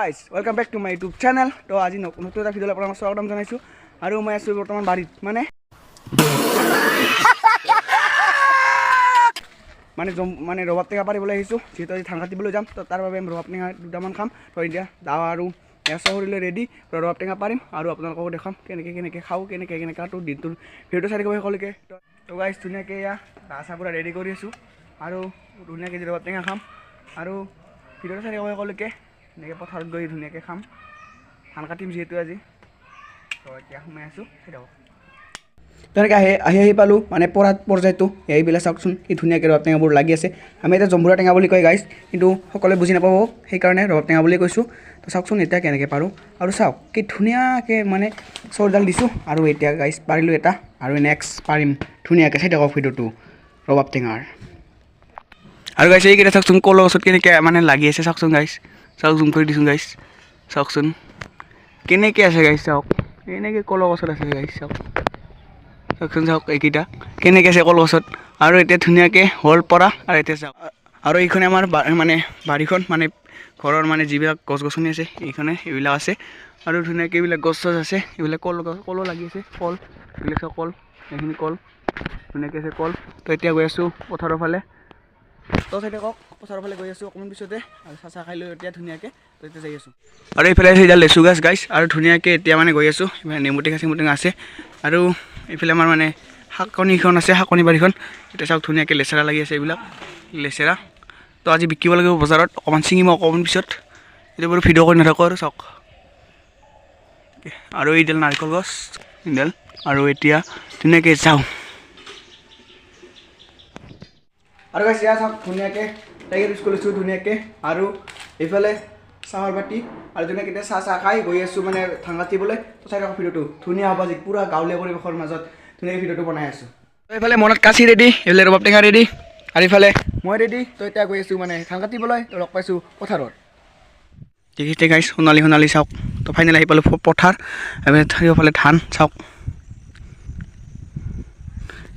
Guys welcome back to my YouTube channel. তো আজি নতুন এটা ভিডিঅ'লৈ আপোনাক স্বাগতম জনাইছোঁ। আৰু মই আছোঁ বৰ্তমান বাৰীত মানে ৰবাব টেঙা পাৰিবলৈ আহিছোঁ। যিহেতু আজি ধান কাটিবলৈ যাম, তো তাৰ বাবে ৰবাব টেঙা দুটামান খাম। তো এতিয়া দাৱা আৰু চহৰিলৈ ৰেডি, ৰবাব টেঙা পাৰিম আৰু আপোনালোককো দেখাম কেনেকৈ খাওঁ, কেনেকৈ কাটো দিনটোৰ ভিডিঅ'টো চাই থাকিব শেষলৈকে। তো গাইজ ধুনীয়াকৈ এয়া গা চা পূৰা ৰেডি কৰি আছোঁ আৰু ধুনীয়াকৈ ৰবাব টেঙা খাম আৰু ভিডিঅ'টো চাই থাকিব শেষলৈকে। এনেকৈ পথাৰত গৈ ধুনীয়াকৈ খাম, ধান কাটিম যিহেতু আজি। তো এতিয়া সোমাই আছোঁ, সেইটো তেনেকৈ আহি পালোঁ মানে পৰাত পৰ্যায়টো। এইবিলাক চাওকচোন কি ধুনীয়াকৈ ৰবাব টেঙাবোৰ লাগি আছে। আমি এতিয়া জম্বুৰা টেঙা বুলি কয় গাইজ, কিন্তু সকলোৱে বুজি নাপাব, সেইকাৰণে ৰবাব টেঙা বুলি কৈছোঁ। তো চাওকচোন এতিয়া কেনেকৈ পাৰোঁ আৰু চাওক কি ধুনীয়াকৈ মানে চৰডাল দিছোঁ আৰু এতিয়া গাইজ পাৰিলোঁ এটা আৰু নেক্সট পাৰিম ধুনীয়াকৈ। চাই থাকক ভিডিঅ'টো ৰবাব টেঙাৰ। আৰু গাইছ এইকেইটা চাওকচোন কলৰ গছত কেনেকৈ মানে লাগি আছে, চাওকচোন গাইছ, চাওক জুম কৰি দিছোঁ গাইছ, চাওকচোন কেনেকৈ আছে গাইছ, চাওক এনেকৈ কলৰ গছত আছে গাইছ, চাওকচোন চাওক এইকেইটা কেনেকৈ আছে কলগছত। আৰু এতিয়া ধুনীয়াকৈ হ'ল পৰা আৰু এতিয়া চাওক। আৰু এইখনে আমাৰ মানে বাৰীখন মানে ঘৰৰ মানে যিবিলাক গছ গছনি আছে এইবিলাক আছে আৰু ধুনীয়াকৈ এইবিলাক গছ চছ আছে, এইবিলাক কলো লাগি আছে, কল এইবিলাক চাওক, কল এইখিনি কল ধুনীয়াকৈ আছে কল। তো এতিয়া গৈ আছোঁ পথাৰৰ ফালে। তো চাই থাকক পথাৰৰ ফালে গৈ আছোঁ অকণমান পিছতে, আৰু চাহ খাই লৈ এতিয়া ধুনীয়াকৈ তো এতিয়া যাই আছোঁ। আৰু এইফালে আছে এতিয়া লেচু গাছ গাইছ, আৰু ধুনীয়াকৈ এতিয়া মানে গৈ আছোঁ। নেমু টেঙা আছে আৰু এইফালে আমাৰ মানে শাকনিখন আছে, শাকনি বাৰীখন। এতিয়া চাওক ধুনীয়াকৈ লেচেৰা লাগি আছে, এইবিলাক লেচেৰা। তো আজি বিকিব লাগিব বজাৰত, অকণমান ছিঙিম অকণমান পিছত। এতিয়া বাৰু ভিডিঅ' কৰি নাথাকোঁ আৰু চাওক। আৰু এইডাল নাৰিকল গছ এইডাল, আৰু এতিয়া ধুনীয়াকৈ যাওঁ। আৰু গাইছ এয়া চাওক ধুনীয়াকৈ টাইগাৰ ইউজ কৰিছোঁ ধুনীয়াকৈ। আৰু এইফালে চাহৰ বাতি আৰু ধুনীয়াকৈ এতিয়া চাহ খাই গৈ আছোঁ মানে ধান কাটিবলৈ। তো চাই থাকক ভিডিঅ'টো, ধুনীয়া হ'ব আজি পূৰা গাঁৱলীয়া পৰিৱেশৰ মাজত ধুনীয়াকৈ ভিডিঅ'টো বনাই আছোঁ। তো এইফালে মনত কাচি ৰেডি, এইফালে ৰবাব টেঙা ৰেডি, আৰু এইফালে মই ৰেডি। তো এতিয়া গৈ আছোঁ মানে ধান কাটিবলৈ। তো লগ পাইছোঁ পথাৰত, দেখিছে গাইছ সোণালী চাওক। তো ফাইনেল আহি পালোঁ পথাৰ, চাৰিওফালে ধান চাওক,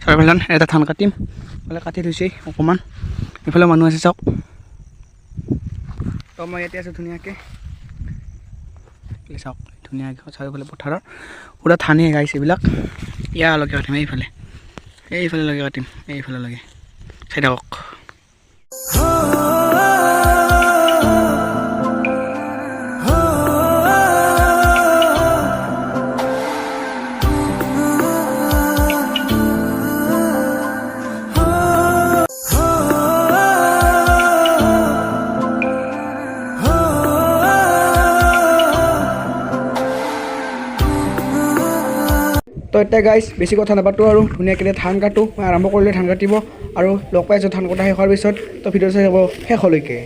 চাৰিওফালে ধান। এটা ধান কাটিম, এইফালে কাটি থৈছে অকণমান, এইফালে মানুহ আছে চাওক। তো মই ইয়াতে আছোঁ ধুনীয়াকৈ চাওক, ধুনীয়াকৈ চাৰিওফালে পথাৰৰ পূৰা ধানেই গাইছে এইবিলাক। ইয়ালৈকে কাটিম, এইফালে কাটিম, এইফাললৈকে চাই থাকক। তো এতিয়া গাইছ বেছি কথা নাপাতোঁ আৰু ধুনীয়াকৈ ধান কাটোঁ। মই আৰম্ভ কৰিলোঁ ধান কাটিব, আৰু লগ পাই আছোঁ ধান কটা শেষ হোৱাৰ পিছত। তো ভিডিঅ' চাই যাব শেষলৈকে।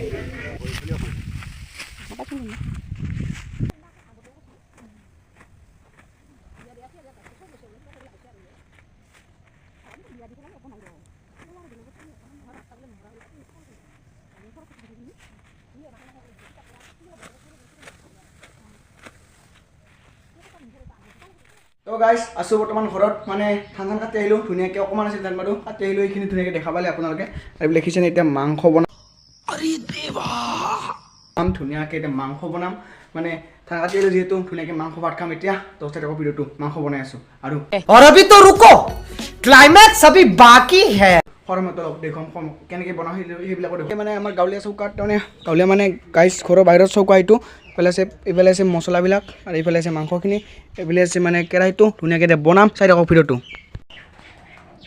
তো গাইছ আছোঁ বৰ্তমান ঘৰত, মানে ধান কাটি আহিলোঁ ধুনীয়াকৈ। অকণমান আছিল ধান বাৰু কাটি আহিলোঁ, এইখিনি ধুনীয়াকৈ দেখা পালে আপোনালোকে। আৰু দেখিছেনে এতিয়া মাংস বনাম ধুনীয়াকৈ। এতিয়া মাংস বনাম মানে ধান কাটি আহিলোঁ যিহেতু, ধুনীয়াকৈ মাংস ভাত খাম এতিয়া। তো চাই থাকক ভিডিঅ'টো, মাংস বনাই আছোঁ। আৰু अभी तो रुको, क्लाइमैक्स अभी बाकी है। সৰমত অলপ দেখুৱাম কেনেকৈ বনাওঁ সেইবিলাকো দেখুৱাম। মানে আমাৰ গাঁৱলীয়া চৌকাত তাৰমানে গাঁৱলীয়া মানে গাইছ ঘৰৰ বাহিৰত চৌকা এইটো। এইফালে আছে মছলাবিলাক, আৰু এইফালে আছে মাংসখিনি, এইফালে আছে মানে কেৰাহীটো। ধুনীয়াকৈ এতিয়া বনাম, চাই থাকক ভিডিঅ'টো।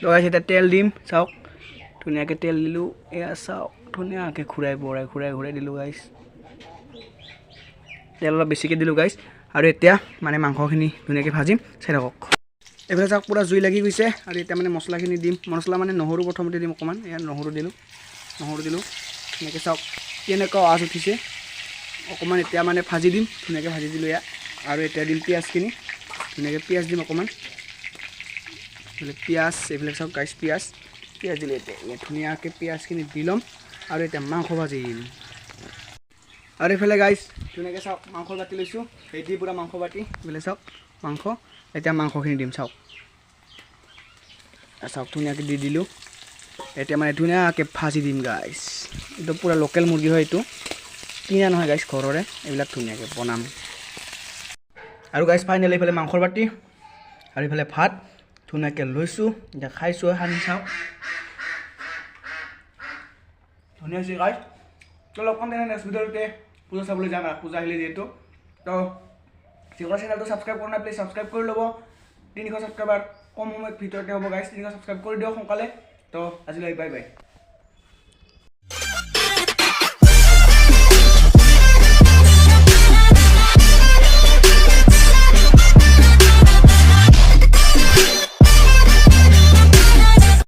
লগাইছে এতিয়া তেল দিম, চাওক ধুনীয়াকৈ তেল দিলোঁ। এয়া চাওক ধুনীয়াকৈ ঘূৰাই দিলোঁ গাইছ। তেল অলপ বেছিকৈ দিলোঁ গাইছ। আৰু এতিয়া মানে মাংসখিনি ধুনীয়াকৈ ভাজিম, চাই থাকক। এইফালে চাওক পূৰা জুই লাগি গৈছে, আৰু এতিয়া মানে মছলাখিনি দিম। মছলা মানে নহৰু প্ৰথমতে দিম অকণমান, এয়া নহৰু দিলোঁ ধুনীয়াকৈ। চাওক কেনেকুৱা আৱাজ উঠিছে অকণমান। এতিয়া মানে ভাজি দিম, ধুনীয়াকৈ ভাজি দিলোঁ এয়া। আৰু এতিয়া দিম পিঁয়াজখিনি, ধুনীয়াকৈ পিঁয়াজ দিম অকণমান, পিঁয়াজ এইবিলাক চাওক গাইছ। পিঁয়াজ দিলে এতিয়া ধুনীয়াকৈ পিঁয়াজখিনি দি ল'ম, আৰু এতিয়া মাংস ভাজিম। আৰু এইফালে গাইছ ধুনীয়াকৈ চাওক মাংস বাতি লৈছোঁ, ৰেডি পূৰা মাংস বাতি। এইফালে চাওক মাংস, এতিয়া মাংসখিনি দিম চাওক ধুনীয়াকৈ দি দিলোঁ। এতিয়া মানে ধুনীয়াকৈ ভাজি দিম গাইছ। এইটো পূৰা লোকেল মুৰ্গী হয় এইটো। কিনা নহয় গাইছ ঘৰৰে এইবিলাক ধুনীয়াকৈ বনাম আৰু গাইছ ফাইনেলি এইফালে মাংসৰ বাতি আৰু এইফালে ভাত ধুনীয়াকৈ লৈছোঁ এতিয়া খাইছোঁ সানি চাওঁ ধুনীয়া হৈছে গাইছ তো লগ পাম তেনে নেক্সট ভিডিঅ'তে পূজা চাবলৈ যাম পূজা আহিলে যিহেতু তো যিকোনো চেনেলটো ছাবস্ক্ৰাইব কৰা নাই প্লিজ ছাবস্ক্ৰাইব কৰি ল'ব 300 ছাবস্ক্ৰাইবাৰ কম সময়ৰ ভিতৰতে হ'ব গাইছ 300 ছাবস্ক্ৰাইব কৰি দিয়ক সোনকালে তো আজিলৈ বাই বাই